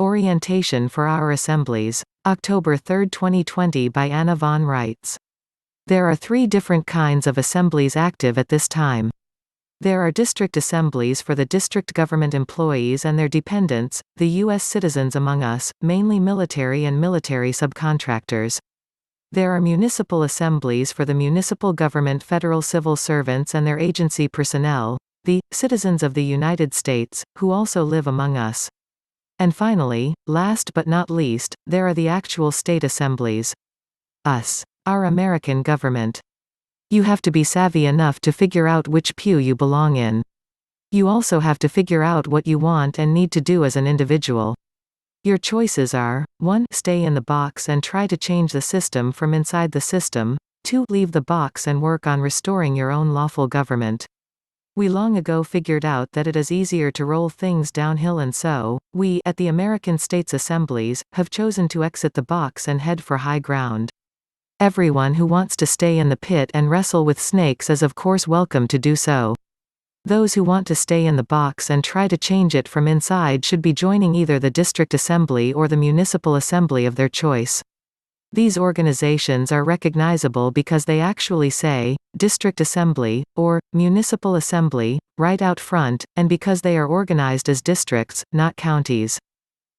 Orientation for Our Assemblies. October 3, 2020 by Anna von Reitz. There are 3 different kinds of assemblies active at this time. There are district assemblies for the district government employees and their dependents, the U.S. citizens among us, mainly military and military subcontractors. There are municipal assemblies for the municipal government federal civil servants and their agency personnel, the citizens of the United States, who also live among us. And finally, last but not least, there are the actual state assemblies. Us. Our American government. You have to be savvy enough to figure out which pew you belong in. You also have to figure out what you want and need to do as an individual. Your choices are: 1. Stay in the box and try to change the system from inside the system. 2. Leave the box and work on restoring your own lawful government. We long ago figured out that it is easier to roll things downhill, and so, we, at the American States Assemblies, have chosen to exit the box and head for high ground. Everyone who wants to stay in the pit and wrestle with snakes is of course welcome to do so. Those who want to stay in the box and try to change it from inside should be joining either the District Assembly or the Municipal Assembly of their choice. These organizations are recognizable because they actually say, District Assembly, or, Municipal Assembly, right out front, and because they are organized as districts, not counties.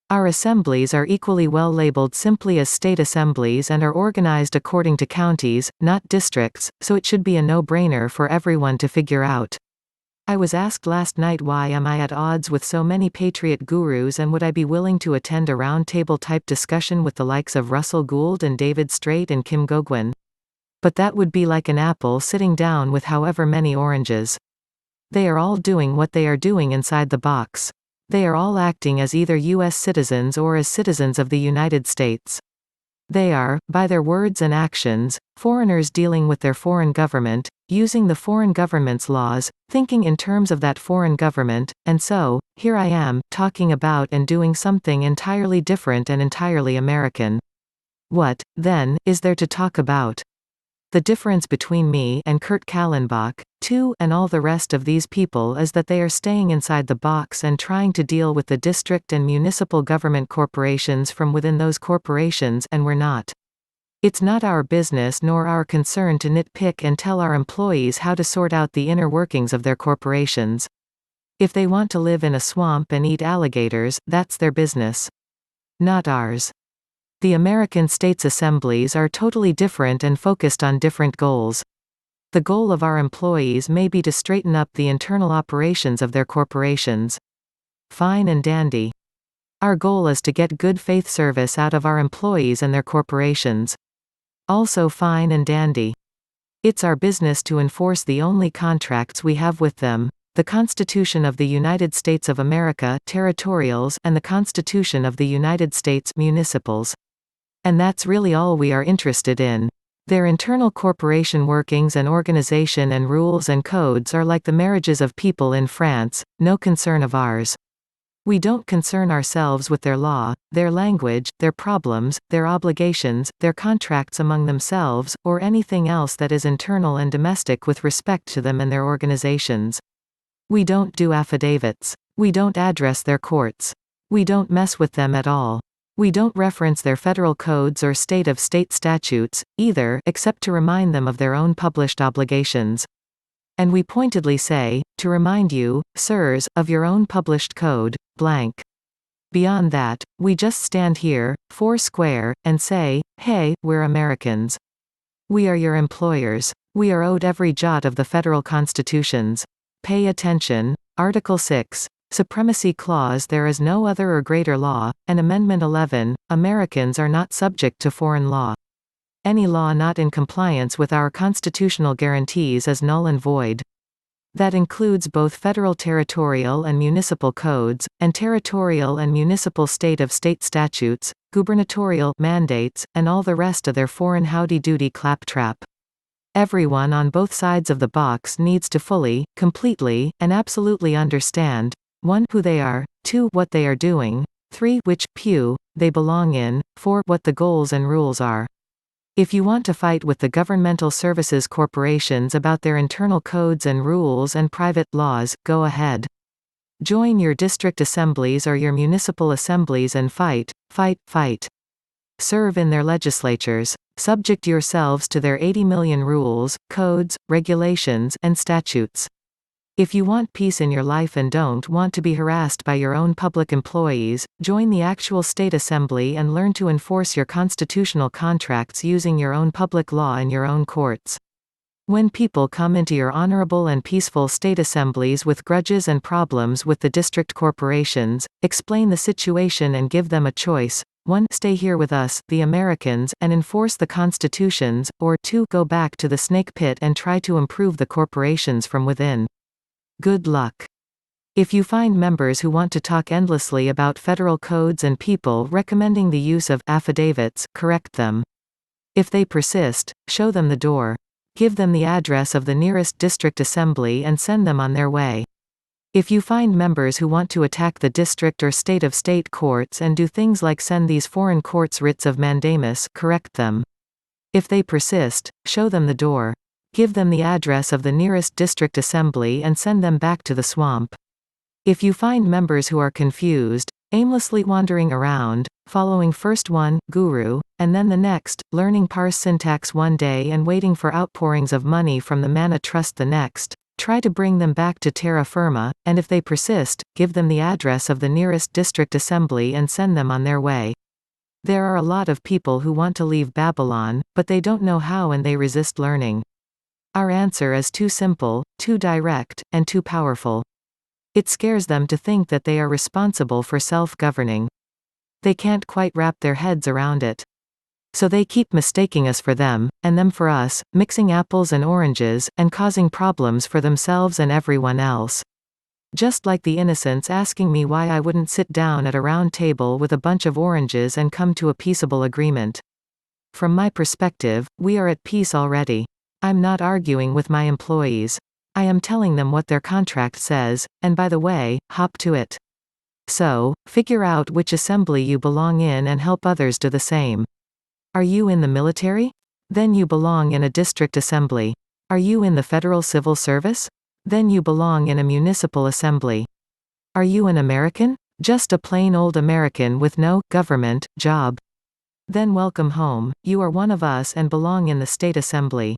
Our assemblies are equally well labeled simply as state assemblies and are organized according to counties, not districts, so it should be a no-brainer for everyone to figure out. I was asked last night why am I at odds with so many patriot gurus, and would I be willing to attend a roundtable type discussion with the likes of Russell Gould and David Straight and Kim Goguen? But that would be like an apple sitting down with however many oranges. They are all doing what they are doing inside the box. They are all acting as either U.S. citizens or as citizens of the United States. They are, by their words and actions, foreigners dealing with their foreign government, using the foreign government's laws, thinking in terms of that foreign government, and so, here I am, talking about and doing something entirely different and entirely American. What, then, is there to talk about? The difference between me and Kurt Kallenbach, too, and all the rest of these people is that they are staying inside the box and trying to deal with the district and municipal government corporations from within those corporations, and we're not. It's not our business nor our concern to nitpick and tell our employees how to sort out the inner workings of their corporations. If they want to live in a swamp and eat alligators, that's their business. Not ours. The American States Assemblies are totally different and focused on different goals. The goal of our employees may be to straighten up the internal operations of their corporations. Fine and dandy. Our goal is to get good faith service out of our employees and their corporations. Also fine and dandy. It's our business to enforce the only contracts we have with them: the Constitution of the United States of America, territorials, and the Constitution of the United States, municipals. And that's really all we are interested in. Their internal corporation workings and organization and rules and codes are like the marriages of people in France, no concern of ours. We don't concern ourselves with their law, their language, their problems, their obligations, their contracts among themselves, or anything else that is internal and domestic with respect to them and their organizations. We don't do affidavits. We don't address their courts. We don't mess with them at all. We don't reference their federal codes or state statutes, either, except to remind them of their own published obligations. And we pointedly say, to remind you, sirs, of your own published code, blank. Beyond that, we just stand here, four square, and say, hey, we're Americans. We are your employers. We are owed every jot of the federal constitutions. Pay attention. Article 6. Supremacy Clause: there is no other or greater law, and Amendment 11, Americans are not subject to foreign law. Any law not in compliance with our constitutional guarantees is null and void. That includes both federal territorial and municipal codes, and territorial and municipal state statutes, gubernatorial mandates, and all the rest of their foreign howdy-doody claptrap. Everyone on both sides of the box needs to fully, completely, and absolutely understand: 1. Who they are, 2. What they are doing, 3. Which pew they belong in, 4. What the goals and rules are. If you want to fight with the governmental services corporations about their internal codes and rules and private laws, go ahead. Join your district assemblies or your municipal assemblies and fight, fight, fight. Serve in their legislatures. Subject yourselves to their 80 million rules, codes, regulations, and statutes. If you want peace in your life and don't want to be harassed by your own public employees, join the actual state assembly and learn to enforce your constitutional contracts using your own public law in your own courts. When people come into your honorable and peaceful state assemblies with grudges and problems with the district corporations, explain the situation and give them a choice. 1. Stay here with us, the Americans, and enforce the constitutions, or 2. Go back to the snake pit and try to improve the corporations from within. Good luck. If you find members who want to talk endlessly about federal codes and people recommending the use of affidavits, correct them. If they persist, show them the door. Give them the address of the nearest district assembly and send them on their way. If you find members who want to attack the district or state of state courts and do things like send these foreign courts writs of mandamus, correct them. If they persist, show them the door. Give them the address of the nearest district assembly and send them back to the swamp. If you find members who are confused, aimlessly wandering around, following first one guru, and then the next, learning parse syntax one day and waiting for outpourings of money from the Mana Trust the next, try to bring them back to terra firma, and if they persist, give them the address of the nearest district assembly and send them on their way. There are a lot of people who want to leave Babylon, but they don't know how and they resist learning. Our answer is too simple, too direct, and too powerful. It scares them to think that they are responsible for self-governing. They can't quite wrap their heads around it. So they keep mistaking us for them, and them for us, mixing apples and oranges, and causing problems for themselves and everyone else. Just like the innocents asking me why I wouldn't sit down at a round table with a bunch of oranges and come to a peaceable agreement. From my perspective, we are at peace already. I'm not arguing with my employees. I am telling them what their contract says, and by the way, hop to it. So, figure out which assembly you belong in and help others do the same. Are you in the military? Then you belong in a district assembly. Are you in the federal civil service? Then you belong in a municipal assembly. Are you an American? Just a plain old American with no government job? Then welcome home, you are one of us and belong in the state assembly.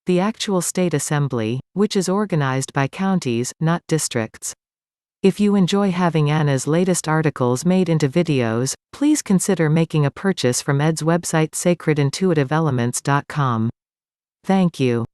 The actual state assembly, which is organized by counties, not districts. If you enjoy having Anna's latest articles made into videos, please consider making a purchase from Ed's website sacredintuitiveelements.com. Thank you.